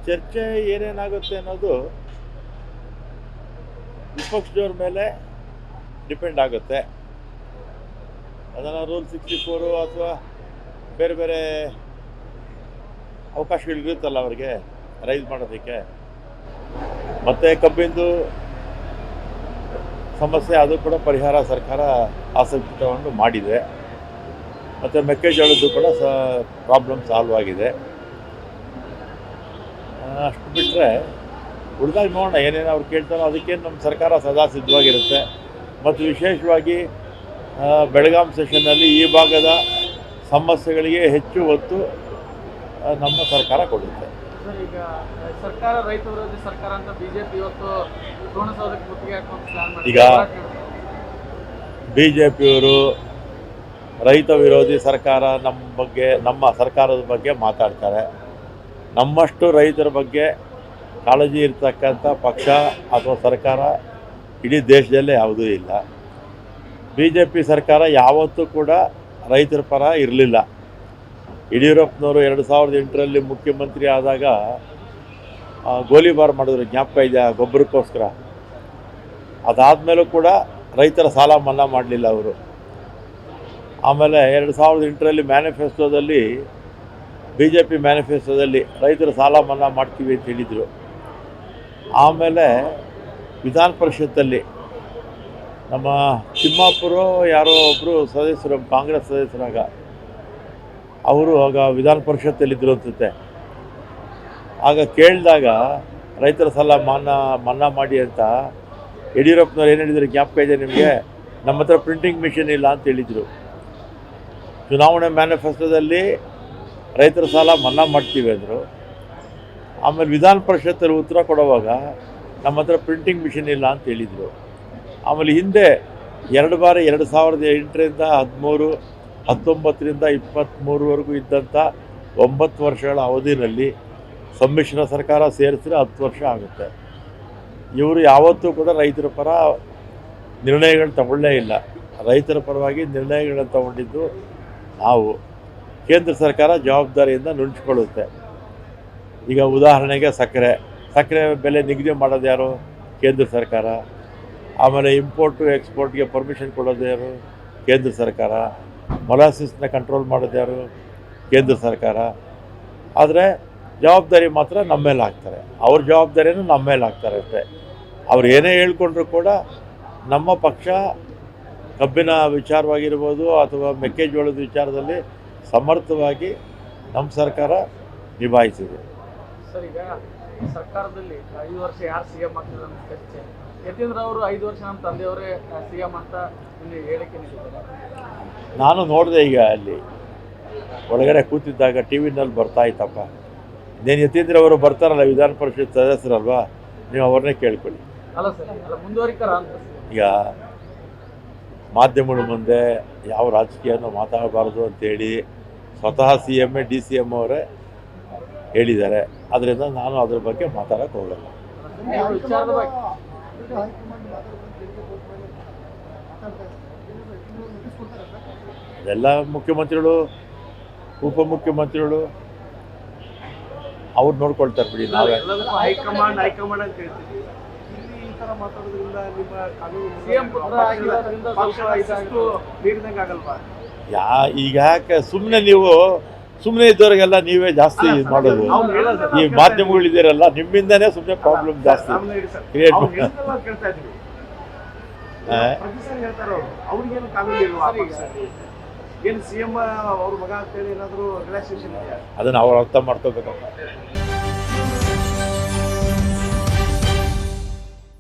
ಚರ್ಚೆ ಏನೇನಾಗುತ್ತೆ ಅನ್ನೋದು ವಿಪಕ್ಷದವ್ರ ಮೇಲೆ ಡಿಪೆಂಡ್ ಆಗುತ್ತೆ. ಅದನ್ನು ರೂಲ್ 64 ಅಥವಾ ಬೇರೆ ಬೇರೆ ಅವಕಾಶಗಳಿರುತ್ತಲ್ಲ ಅವರಿಗೆ ರೈಸ್ ಮಾಡೋದಕ್ಕೆ. ಮತ್ತು ಕಬ್ಬಿಂದು ಸಮಸ್ಯೆ ಅದು ಕೂಡ ಪರಿಹಾರ ಸರ್ಕಾರ ಆಸಕ್ತಿ ತಗೊಂಡು ಮಾಡಿದೆ. ಮತ್ತು ಮೆಕ್ಕೆಜೋಳದ್ದು ಕೂಡ ಪ್ರಾಬ್ಲಮ್ ಸಾಲ್ವ್ ಆಗಿದೆ. ಅಷ್ಟು ಬಿಟ್ಟರೆ ಉಳಿದಾಗ ನೋಡೋಣ ಏನೇನು ಅವ್ರು ಕೇಳ್ತಾರೋ ಅದಕ್ಕೇನು ನಮ್ಮ ಸರ್ಕಾರ ಸದಾ ಸಿದ್ಧವಾಗಿರುತ್ತೆ. ಮತ್ತು ವಿಶೇಷವಾಗಿ ಬೆಳಗಾಂ ಸೆಷನ್ನಲ್ಲಿ ಈ ಭಾಗದ ಸಮಸ್ಯೆಗಳಿಗೆ ಹೆಚ್ಚು ಒತ್ತು ನಮ್ಮ ಸರ್ಕಾರ ಕೊಡುತ್ತೆ. ಸರ್, ಈಗ ಸರ್ಕಾರ ರೈತ ವಿರೋಧಿ ಸರ್ಕಾರ ಅಂತ ಬಿಜೆಪಿ ಇವತ್ತು ವಿಧಾನಸೌಧಕ್ಕೆ ಮುತ್ತಿಗೆ ಹಾಕುವಂತ ಪ್ಲಾನ್ ಮಾಡಿದೆ. ಈಗ ಬಿಜೆಪಿಯವರು ರೈತ ವಿರೋಧಿ ಸರ್ಕಾರ ನಮ್ಮ ಸರ್ಕಾರದ ಬಗ್ಗೆ ಮಾತಾಡ್ತಾರೆ. ನಮ್ಮಷ್ಟು ರೈತರ ಬಗ್ಗೆ ಕಾಳಜಿ ಇರ್ತಕ್ಕಂಥ ಪಕ್ಷ ಅಥವಾ ಸರ್ಕಾರ ಇಡೀ ದೇಶದಲ್ಲೇ ಯಾವುದೂ ಇಲ್ಲ. ಬಿಜೆಪಿ ಸರ್ಕಾರ ಯಾವತ್ತೂ ಕೂಡ ರೈತರ ಪರ ಇರಲಿಲ್ಲ. ಯಡಿಯೂರಪ್ಪನವರು 2008ರಲ್ಲಿ ಮುಖ್ಯಮಂತ್ರಿ ಆದಾಗ ಗೋಲಿಬಾರ್ ಮಾಡಿದ್ರು, ಜ್ಞಾಪಕ ಇದೆ, ಗೊಬ್ಬರಕ್ಕೋಸ್ಕರ. ಅದಾದಮೇಲೂ ಕೂಡ ರೈತರ ಸಾಲ ಮನ್ನಾ ಮಾಡಲಿಲ್ಲ ಅವರು. ಆಮೇಲೆ 2008ರಲ್ಲಿ ಮ್ಯಾನಿಫೆಸ್ಟೋದಲ್ಲಿ BJP ಮ್ಯಾನಿಫೆಸ್ಟೋದಲ್ಲಿ ರೈತರ ಸಾಲ ಮನ್ನಾ ಮಾಡ್ತೀವಿ ಅಂತ ಹೇಳಿದರು. ಆಮೇಲೆ ವಿಧಾನ ಪರಿಷತ್ತಲ್ಲಿ ನಮ್ಮ ತಿಮ್ಮಾಪುರ ಯಾರೋ ಒಬ್ಬರು ಸದಸ್ಯರು, ಕಾಂಗ್ರೆಸ್ ಸದಸ್ಯರಾಗ, ಅವರು ಆಗ ವಿಧಾನ ಪರಿಷತ್ತಲ್ಲಿದ್ದರು ಅನಿಸುತ್ತೆ. ಆಗ ಕೇಳಿದಾಗ ರೈತರ ಸಾಲ ಮನ್ನಾ ಮಾಡಿ ಅಂತ ಯಡಿಯೂರಪ್ಪನವ್ರು ಏನು ಹೇಳಿದ್ರು ಜ್ಞಾಪಕ ಇದೆ ನಿಮಗೆ? ನಮ್ಮ ಹತ್ರ ಪ್ರಿಂಟಿಂಗ್ ಮಿಷಿನ್ ಇಲ್ಲ ಅಂತ ಹೇಳಿದರು. ಚುನಾವಣೆ ಮ್ಯಾನಿಫೆಸ್ಟೋದಲ್ಲಿ ರೈತರ ಸಾಲ ಮನ್ನಾ ಮಾಡ್ತೀವಿ ಅಂದರು. ಆಮೇಲೆ ವಿಧಾನ ಪರಿಷತ್ತಲ್ಲಿ ಉತ್ತರ ಕೊಡುವಾಗ ನಮ್ಮ ಹತ್ರ ಪ್ರಿಂಟಿಂಗ್ ಮಿಷಿನ್ ಇಲ್ಲ ಅಂತ ಹೇಳಿದರು. ಆಮೇಲೆ ಹಿಂದೆ 2 ಬಾರಿ 2008ರಿಂದ 13, 19ರಿಂದ 23ವರೆಗೂ ಇದ್ದಂಥ 9 ವರ್ಷಗಳ ಅವಧಿಯಲ್ಲಿ ಸಮ್ಮಿಶ್ರ ಸರ್ಕಾರ ಸೇರಿಸಿದ್ರೆ 10 ವರ್ಷ ಆಗುತ್ತೆ. ಇವರು ಯಾವತ್ತೂ ಕೂಡ ರೈತರ ಪರ ನಿರ್ಣಯಗಳು ತಗೊಳ್ಳೇ ಇಲ್ಲ. ರೈತರ ಪರವಾಗಿ ನಿರ್ಣಯಗಳನ್ನು ತಗೊಂಡಿದ್ದು ನಾವು. ಕೇಂದ್ರ ಸರ್ಕಾರ ಜವಾಬ್ದಾರಿಯಿಂದ ನುಣುಚಿಕೊಳ್ಳುತ್ತೆ. ಈಗ ಉದಾಹರಣೆಗೆ ಸಕ್ಕರೆ ಬೆಲೆ ನಿಗದಿ ಮಾಡೋದು ಯಾರು? ಕೇಂದ್ರ ಸರ್ಕಾರ. ಆಮೇಲೆ ಇಂಪೋರ್ಟು ಎಕ್ಸ್ಪೋರ್ಟ್ಗೆ ಪರ್ಮಿಷನ್ ಕೊಡೋದು ಯಾರು? ಕೇಂದ್ರ ಸರ್ಕಾರ. ಮೊಲಾಸಿಸ್ನ ಕಂಟ್ರೋಲ್ ಮಾಡೋದು ಯಾರು? ಕೇಂದ್ರ ಸರ್ಕಾರ. ಆದರೆ ಜವಾಬ್ದಾರಿ ಮಾತ್ರ ನಮ್ಮ ಮೇಲೆ ಹಾಕ್ತಾರೆ. ಅವ್ರ ಜವಾಬ್ದಾರಿಯನ್ನು ನಮ್ಮ ಮೇಲೆ ಹಾಕ್ತಾರೆ ಅಷ್ಟೇ. ಅವ್ರು ಏನೇ ಹೇಳ್ಕೊಂಡ್ರು ಕೂಡ ನಮ್ಮ ಪಕ್ಷ ಕಬ್ಬಿನ ವಿಚಾರವಾಗಿರ್ಬೋದು ಅಥವಾ ಮೆಕ್ಕೆಜೋಳದ ವಿಚಾರದಲ್ಲಿ ಸಮರ್ಥವಾಗಿ ನಮ್ಮ ಸರ್ಕಾರ ನಿಭಾಯಿಸಿದೆ. ಸರ್, ಈಗ ಸರ್ಕಾರದಲ್ಲಿ 5 ವರ್ಷ ಯಾರು CM ಆಗ್ತದೆ ಅಂತ ಚರ್ಚೆ. ಯತೀಂದ್ರ ಅವರು 5 ವರ್ಷ ನಮ್ಮ ತಂದೆಯವರೇ CM ಅಂತ ಇಲ್ಲಿ ಹೇಳಿಕೆ ನೀಡಿದ್ದಾರೆ. ನಾನು ನೋಡಿದೆ, ಈಗ ಅಲ್ಲಿ ಒಳಗಡೆ ಕೂತಿದ್ದಾಗ TV ನಲ್ಲಿ ಬರ್ತಾ ಇತ್ತಪ್ಪ. ಇನ್ನೇನು ಯತೀಂದ್ರ ಅವರು ಬರ್ತಾರಲ್ಲ, ವಿಧಾನ ಪರಿಷತ್ ಸದಸ್ಯರಲ್ವಾ, ನೀವು ಅವ್ರನ್ನೇ ಕೇಳ್ಕೊಳ್ಳಿ. ಅಲ್ಲ ಸರ್, ಅಲ್ಲ ಮುಂದುವರಿಕರ ಅಂತ. ಈಗ ಮಾಧ್ಯಮಗಳ ಮುಂದೆ ಯಾವ ರಾಜಕೀಯನೂ ಮಾತಾಡಬಾರ್ದು ಅಂತೇಳಿ ಸ್ವತಃ CM DCM ಅವರೇ ಹೇಳಿದ್ದಾರೆ. ಅದರಿಂದ ನಾನು ಅದ್ರ ಬಗ್ಗೆ ಮಾತಾಡೋಕ್ಕೆ ಹೋಗಲ್ಲ. ವಿಚಾರದ ಬಗ್ಗೆ ಎಲ್ಲ ಮುಖ್ಯಮಂತ್ರಿಗಳು, ಉಪಮುಖ್ಯಮಂತ್ರಿಗಳು ಅವ್ರು ನೋಡ್ಕೊಳ್ತಾರೆ ಬಿಡಿ. ನಾವೇ ಹೈಕಮಾಂಡ್ ಅಂತ ಹೇಳ್ತೀವಿ. ಈ ಥರ ಮಾತಾಡೋದ್ರಿಂದ ನಿಮ್ಮ ಕಾನೂನು CM ಪುತ್ರ ಆಗಿರೋದ್ರಿಂದ ನೀಡಿದಂಗೆ ಆಗಲ್ವಾ? ಈಗ ಯಾಕೆ ಸುಮ್ಮನೆ ಇದ್ದವ್ರಿಗೆಲ್ಲ ನೀವೇ ಜಾಸ್ತಿ ಮಾಡೋದು. ಈ ಮಾಧ್ಯಮಗಳಿದ್ದೀರಲ್ಲ, ನಿಮ್ಮಿಂದನೇ ಸುಮ್ಮನೆ ಪ್ರಾಬ್ಲಮ್ ಜಾಸ್ತಿ ಕ್ರಿಯೇಟ್ ಮಾಡಿ. ಕೇಳ್ತಾ ಇದ್ವಿ, ಪ್ರತಿ ಸರಿ ಹೇಳ್ತಾರ ಅವ್ರಿಗೇನು ಕಾನೂನು ಇಲ್ವಾ? ಏನು CM ಅವ್ರ ಮಗ ಅಂತೇಳಿ ಏನಾದರೂ ರಿಲ್ಯಾಕ್ಸೇಷನ್ ಇದೆಯಾ? ಅದನ್ನು ಅವ್ರು ಅರ್ಥ ಮಾಡ್ಕೋಬೇಕಪ್ಪ.